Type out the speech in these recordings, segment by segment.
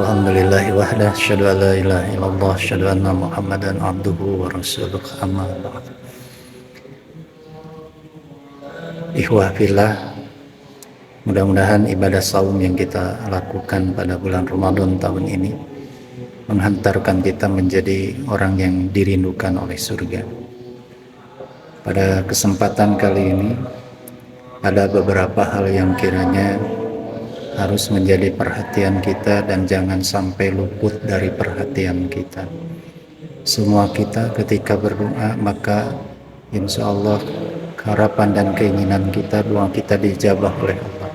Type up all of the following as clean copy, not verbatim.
Alhamdulillahi wahdah, asyhadu an la ilaha illallah, asyhadu anna Muhammadan abduhu wa rasuluh, amma ba'd. Ikhwah fillah, mudah-mudahan ibadah saum yang kita lakukan pada bulan Ramadan tahun ini menghantarkan kita menjadi orang yang dirindukan oleh surga. Pada kesempatan kali ini ada beberapa hal yang kiranya harus menjadi perhatian kita dan jangan sampai luput dari perhatian kita. Semua kita ketika berdoa, maka insya Allah harapan dan keinginan kita, doa kita dijabah oleh Allah.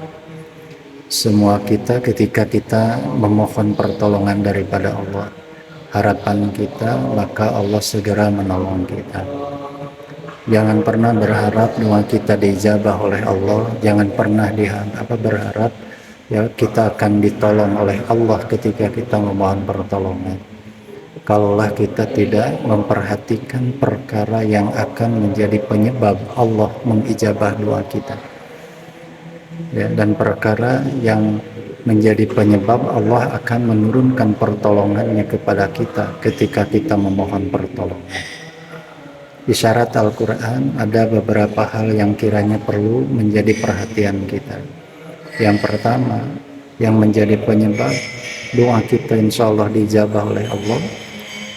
Semua kita ketika kita memohon pertolongan daripada Allah, harapan kita maka Allah segera menolong kita. Jangan pernah berharap doa kita dijabah oleh Allah. Jangan pernah berharap ya kita akan ditolong oleh Allah ketika kita memohon pertolongan. Kalaulah kita tidak memperhatikan perkara yang akan menjadi penyebab Allah mengijabah doa kita, ya, dan perkara yang menjadi penyebab Allah akan menurunkan pertolongannya kepada kita ketika kita memohon pertolongan. Isyarat Al-Quran ada beberapa hal yang kiranya perlu menjadi perhatian kita. Yang pertama, yang menjadi penyebab doa kita insya Allah dijabah oleh Allah,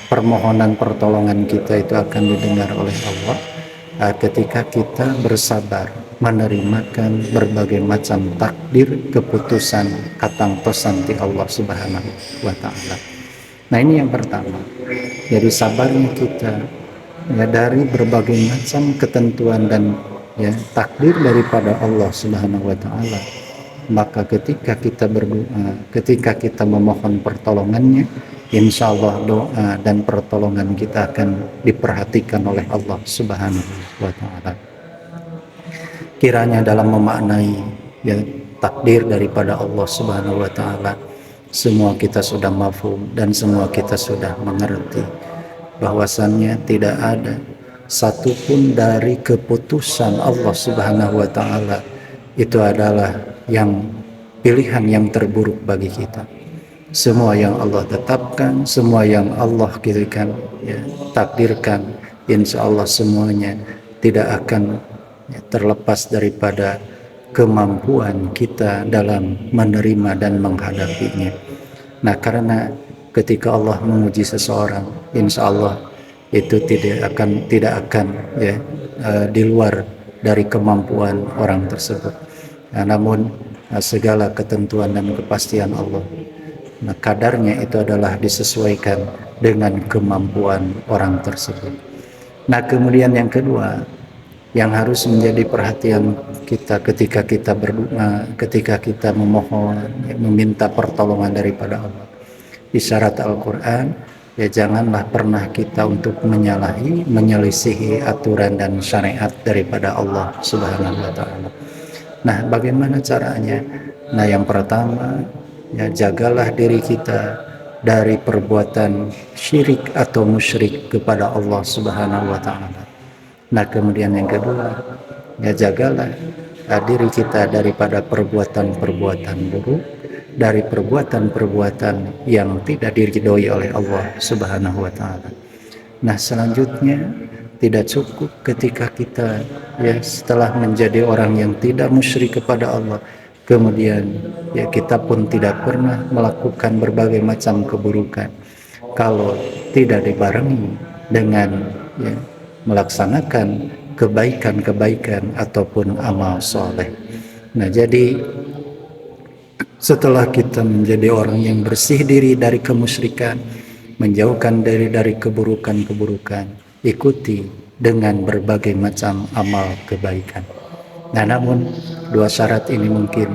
permohonan pertolongan kita itu akan didengar oleh Allah ketika kita bersabar menerimakan berbagai macam takdir, keputusan, katangtosan di Allah Subhanahu wa Ta'ala. Nah, ini yang pertama. Jadi sabarnya kita ya dari berbagai macam ketentuan dan ya takdir daripada Allah Subhanahu wa Ta'ala. Maka ketika kita berdoa, ketika kita memohon pertolongannya, insya Allah doa dan pertolongan kita akan diperhatikan oleh Allah Subhanahu wa Ta'ala. Kiranya dalam memaknai ya takdir daripada Allah Subhanahu wa Ta'ala, semua kita sudah mafhum dan semua kita sudah mengerti bahwasannya tidak ada satupun dari keputusan Allah Subhanahu wa Ta'ala itu adalah yang pilihan yang terburuk bagi kita. Semua yang Allah tetapkan, semua yang Allah kirikan, ya, takdirkan, insya Allah semuanya tidak akan ya, terlepas daripada kemampuan kita dalam menerima dan menghadapinya. Nah, karena ketika Allah menguji seseorang, insya Allah itu tidak akan ya, di luar dari kemampuan orang tersebut. Nah, namun segala ketentuan dan kepastian Allah, nah kadarnya itu adalah disesuaikan dengan kemampuan orang tersebut. Nah, kemudian yang kedua yang harus menjadi perhatian kita ketika kita berdoa, ketika kita memohon, ya, meminta pertolongan daripada Allah, isyarat Al-Quran, ya janganlah pernah kita untuk menyelisihi aturan dan syariat daripada Allah Subhanahu wa Ta'ala. Nah, bagaimana caranya? Nah, yang pertama, ya jagalah diri kita dari perbuatan syirik atau musyrik kepada Allah Subhanahu wa Ta'ala. Nah, kemudian yang kedua, ya jagalah diri kita daripada perbuatan-perbuatan buruk, dari perbuatan-perbuatan yang tidak diridhoi oleh Allah Subhanahu wa Ta'ala. Nah, selanjutnya tidak cukup ketika kita ya setelah menjadi orang yang tidak musyrik kepada Allah, kemudian ya kita pun tidak pernah melakukan berbagai macam keburukan kalau tidak dibarengi dengan ya, melaksanakan kebaikan-kebaikan ataupun amal soleh. Nah, jadi setelah kita menjadi orang yang bersih diri dari kemusyrikan, menjauhkan diri dari keburukan-keburukan, ikuti dengan berbagai macam amal kebaikan. Nah, namun dua syarat ini mungkin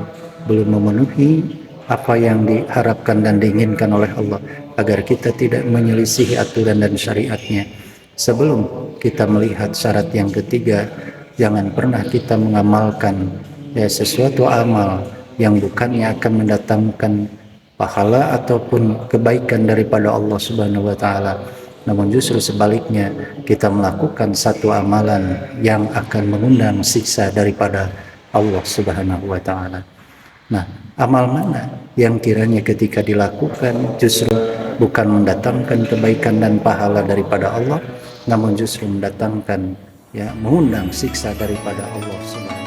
belum memenuhi apa yang diharapkan dan diinginkan oleh Allah, agar kita tidak menyelisihi aturan dan syariatnya. Sebelum kita melihat syarat yang ketiga, jangan pernah kita mengamalkan ya sesuatu amal yang bukannya akan mendatangkan pahala ataupun kebaikan daripada Allah Subhanahu wa Ta'ala, namun justru sebaliknya kita melakukan satu amalan yang akan mengundang siksa daripada Allah Subhanahu wa Ta'ala. Nah, amal mana yang kiranya ketika dilakukan justru bukan mendatangkan kebaikan dan pahala daripada Allah, namun justru mendatangkan, ya, mengundang siksa daripada Allah Subhanahu